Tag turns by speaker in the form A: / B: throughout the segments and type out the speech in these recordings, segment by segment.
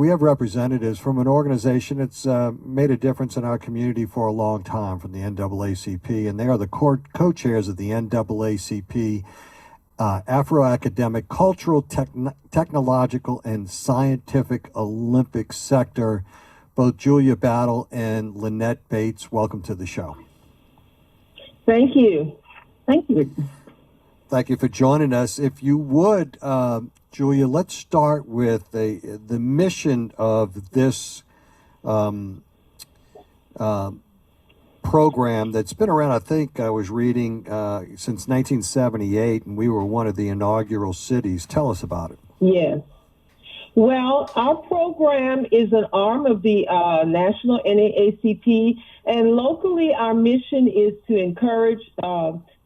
A: We have representatives from an organization that's made a difference in our community for a long time, from the NAACP, and they are the co-chairs of the NAACP Afro-Academic, Cultural, Technological, and Scientific Olympic Sector, both Julia Battle and Lynette Bates. Welcome to the show.
B: Thank you. Thank you.
A: Thank you for joining us. If you would, Julia, let's start with the mission of this program that's been around, I think I was reading, since 1978, and we were one of the inaugural cities. Tell us about it.
B: Yes. Well, our program is an arm of the National NAACP, and locally our mission is to encourage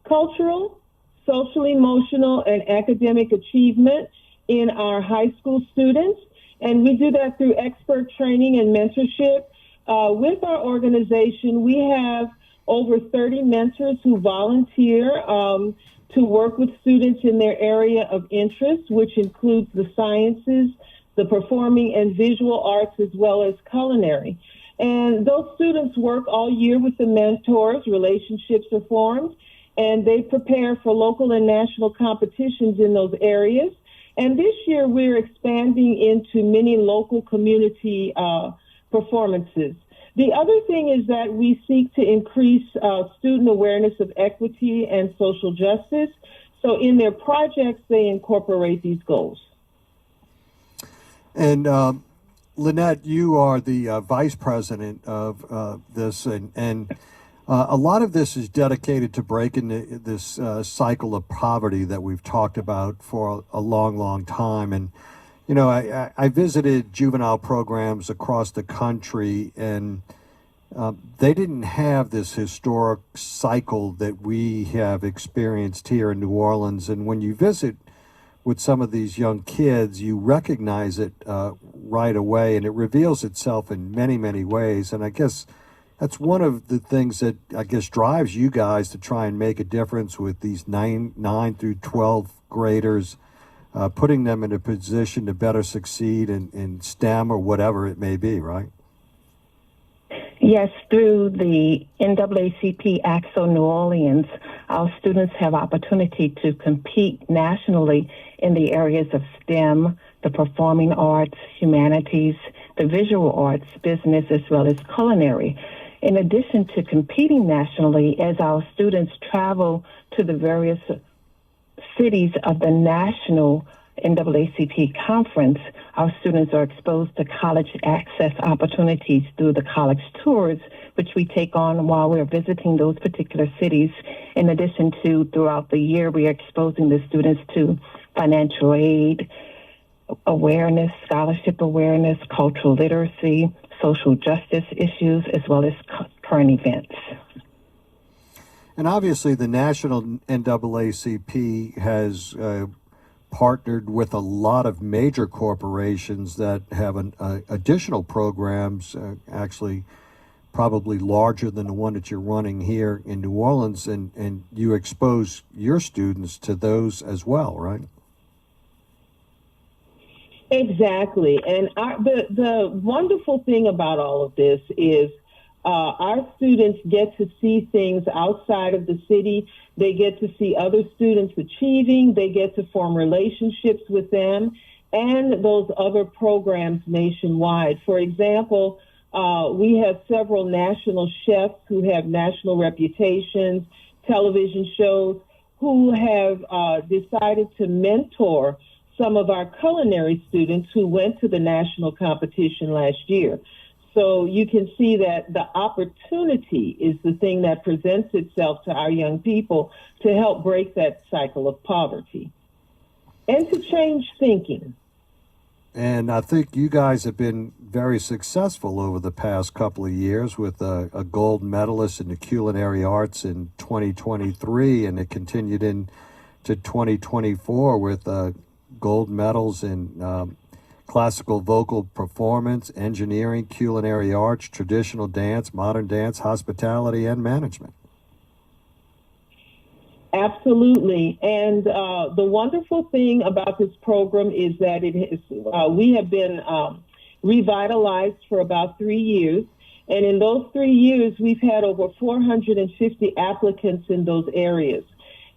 B: cultural, social, emotional, and academic achievement in our high school students. And we do that through expert training and mentorship. With our organization, we have over 30 mentors who volunteer to work with students in their area of interest, which includes the sciences, the performing and visual arts, as well as culinary. And those students work all year with the mentors, relationships are formed, and they prepare for local and national competitions in those areas. And this year we're expanding into many local community performances. The other thing is that we seek to increase student awareness of equity and social justice. So in their projects, they incorporate these goals.
A: And Lynette, you are the vice president of this, and a lot of this is dedicated to breaking this cycle of poverty that we've talked about for a long, long time. And, you know, I visited juvenile programs across the country, and they didn't have this historic cycle that we have experienced here in New Orleans. And when you visit with some of these young kids, you recognize it right away, and it reveals itself in many, many ways. And I guess that's one of the things that I guess drives you guys to try and make a difference with these 9 through 12 graders, putting them in a position to better succeed in STEM or whatever it may be, right?
C: Yes, through the NAACP AXO New Orleans, our students have opportunity to compete nationally in the areas of STEM, the performing arts, humanities, the visual arts, business, as well as culinary. In addition to competing nationally, as our students travel to the various cities of the national NAACP conference, our students are exposed to college access opportunities through the college tours, which we take on while we're visiting those particular cities. In addition to, throughout the year, we are exposing the students to financial aid, awareness, scholarship awareness, cultural literacy, social justice issues, as well as current events.
A: And obviously the national NAACP has partnered with a lot of major corporations that have additional programs, actually probably larger than the one that you're running here in New Orleans, and you expose your students to those as well, right?
B: Exactly. And the wonderful thing about all of this is our students get to see things outside of the city. They get to see other students achieving. They get to form relationships with them and those other programs nationwide. For example, we have several national chefs who have national reputations, television shows, who have decided to mentor some of our culinary students who went to the national competition last year. So you can see that the opportunity is the thing that presents itself to our young people to help break that cycle of poverty and to change thinking.
A: And I think you guys have been very successful over the past couple of years with a gold medalist in the culinary arts in 2023, and it continued into 2024 with gold medals in classical vocal performance, engineering, culinary arts, traditional dance, modern dance, hospitality, and management.
B: Absolutely. And the wonderful thing about this program is that we have been revitalized for about 3 years. And in those 3 years, we've had over 450 applicants in those areas.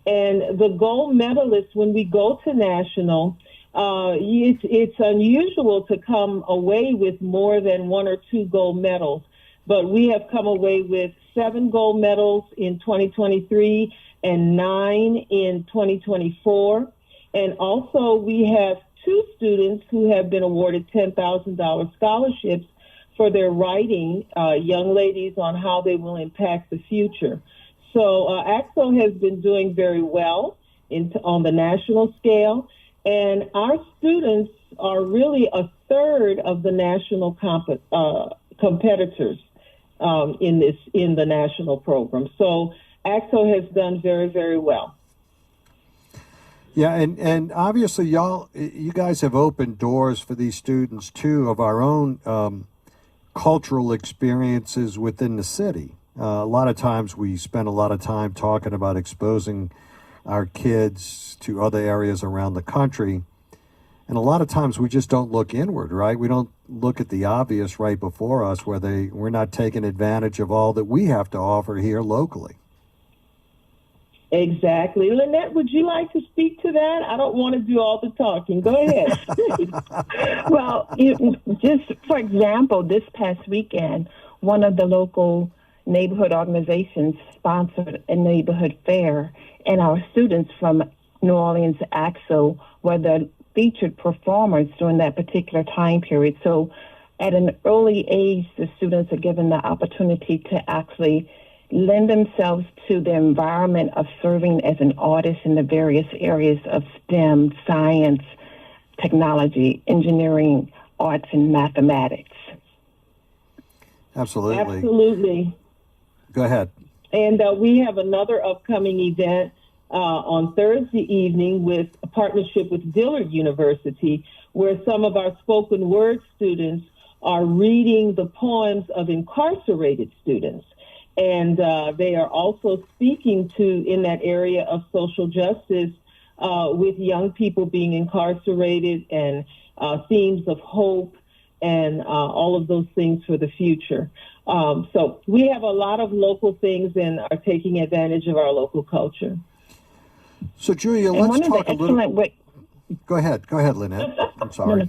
B: And the gold medalists, when we go to national, it's unusual to come away with more than 1 or 2 gold medals. But we have come away with 7 gold medals in 2023 and 9 in 2024. And also we have 2 students who have been awarded $10,000 scholarships for their writing, young ladies, on how they will impact the future. So AXO has been doing very well on the national scale, and our students are really a third of the national competitors in the national program. So AXO has done very, very well.
A: Yeah, and obviously you guys have opened doors for these students too of our own cultural experiences within the city. A lot of times we spend a lot of time talking about exposing our kids to other areas around the country. And a lot of times we just don't look inward, right? We don't look at the obvious right before us where we're not taking advantage of all that we have to offer here locally.
B: Exactly. Lynette, would you like to speak to that? I don't want to do all the talking. Go ahead.
C: Well, just for example, this past weekend, one of the local neighborhood organizations sponsored a neighborhood fair, and our students from New Orleans AXO were the featured performers during that particular time period. So at an early age, the students are given the opportunity to actually lend themselves to the environment of serving as an artist in the various areas of STEM, science, technology, engineering, arts, and mathematics.
A: Absolutely.
B: Absolutely.
A: Go ahead.
B: And we have another upcoming event on Thursday evening with a partnership with Dillard University, where some of our spoken word students are reading the poems of incarcerated students. And they are also speaking in that area of social justice with young people being incarcerated and themes of hope and all of those things for the future. So we have a lot of local things and are taking advantage of our local culture.
A: So, Julia, let's talk a little. Go ahead, Lynette. I'm sorry.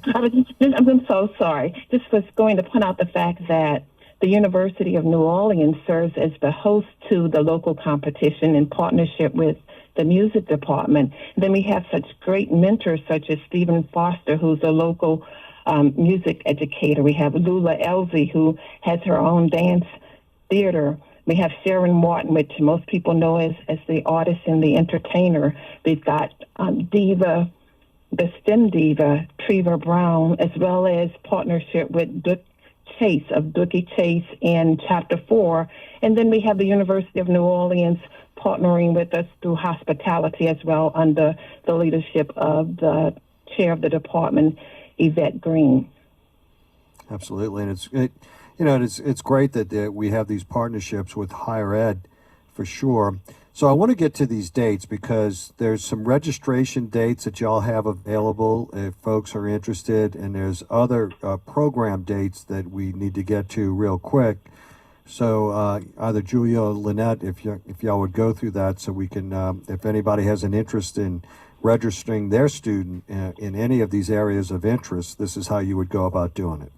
C: I'm so sorry. Just was going to point out the fact that the University of New Orleans serves as the host to the local competition in partnership with the music department. And then we have such great mentors such as Stephen Foster, who's a local music educator. We have Lula Elsie, who has her own dance theater. We have Sharon Martin, which most people know as the artist and the entertainer. We've got Diva, the STEM diva, Treva Brown, as well as partnership with Chase of Dookie Chase in Chapter 4. And then we have the University of New Orleans partnering with us through hospitality as well under the leadership of the chair of the department, Yvette Green.
A: Absolutely. And it's great that we have these partnerships with higher ed for sure. So I want to get to these dates because there's some registration dates that y'all have available if folks are interested, and there's other program dates that we need to get to real quick. So either Julia or Lynette, if y'all would go through that so we can, if anybody has an interest in registering their student in any of these areas of interest, this is how you would go about doing it.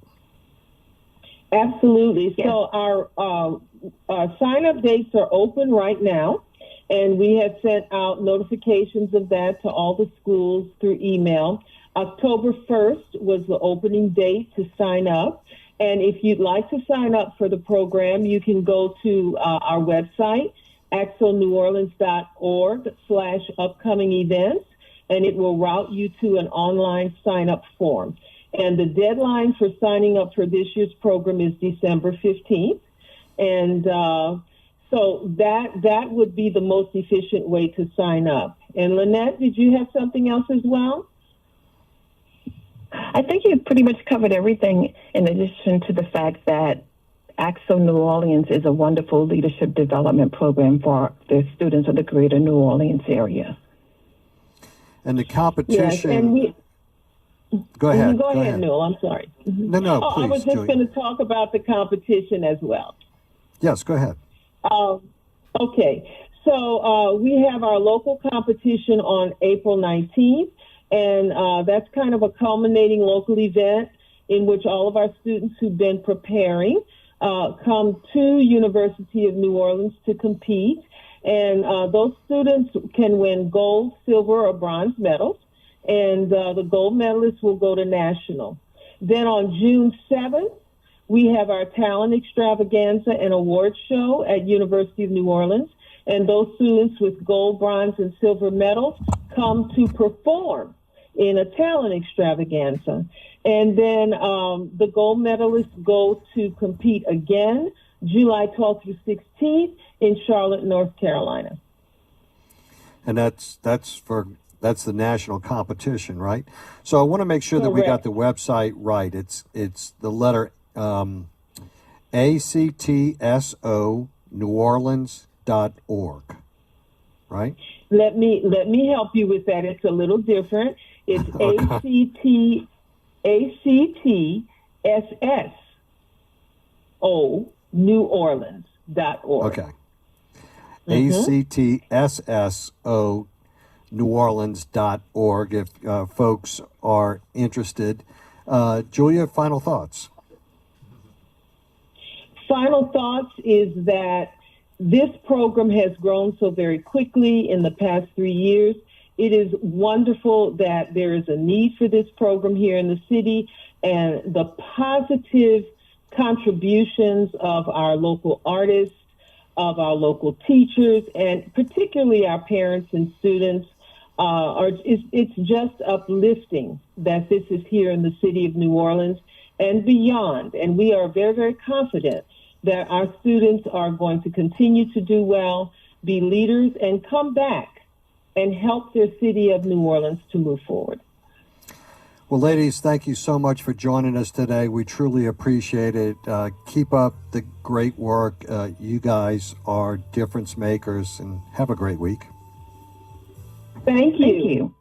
B: Absolutely. Yes. So our sign-up dates are open right now. And we have sent out notifications of that to all the schools through email. October 1st was the opening date to sign up. And if you'd like to sign up for the program, you can go to our website, axoneworleans.org/upcoming events, and it will route you to an online sign-up form. And the deadline for signing up for this year's program is December 15th. And so that would be the most efficient way to sign up. And Lynette, did you have something else as well?
C: I think you pretty much covered everything, in addition to the fact that AXO New Orleans is a wonderful leadership development program for the students of the greater New Orleans area.
A: And the competition...
B: Yes, and
A: Go ahead.
B: Go ahead, Newell. I'm sorry.
A: No, please.
B: I was just
A: Julia.
B: going to talk about the competition as well.
A: Yes, go ahead.
B: Okay, so we have our local competition on April 19th, and that's kind of a culminating local event in which all of our students who've been preparing come to University of New Orleans to compete. And those students can win gold, silver, or bronze medals, and the gold medalists will go to national. Then on June 7th, we have our talent extravaganza and awards show at University of New Orleans, and those students with gold, bronze, and silver medals come to perform in a talent extravaganza. And then the gold medalists go to compete again July 12th through 16th in Charlotte, North Carolina.
A: And that's the national competition, right? So I want to make sure that we got the website right. It's the letter ACTSO NewOrleans.org, right?
B: Let me help you with that. It's a little different. It's ACTSSO NewOrleans.org.
A: Okay. ACTSSO NewOrleans.org if folks are interested. Julia, final thoughts?
B: Final thoughts is that this program has grown so very quickly in the past 3 years. It is wonderful that there is a need for this program here in the city, and the positive contributions of our local artists, of our local teachers, and particularly our parents and students it's just uplifting that this is here in the city of New Orleans and beyond. And we are very, very confident that our students are going to continue to do well, be leaders, and come back and help their city of New Orleans to move forward.
A: Well, ladies, thank you so much for joining us today. We truly appreciate it. Keep up the great work. You guys are difference makers, and have a great week.
B: Thank you.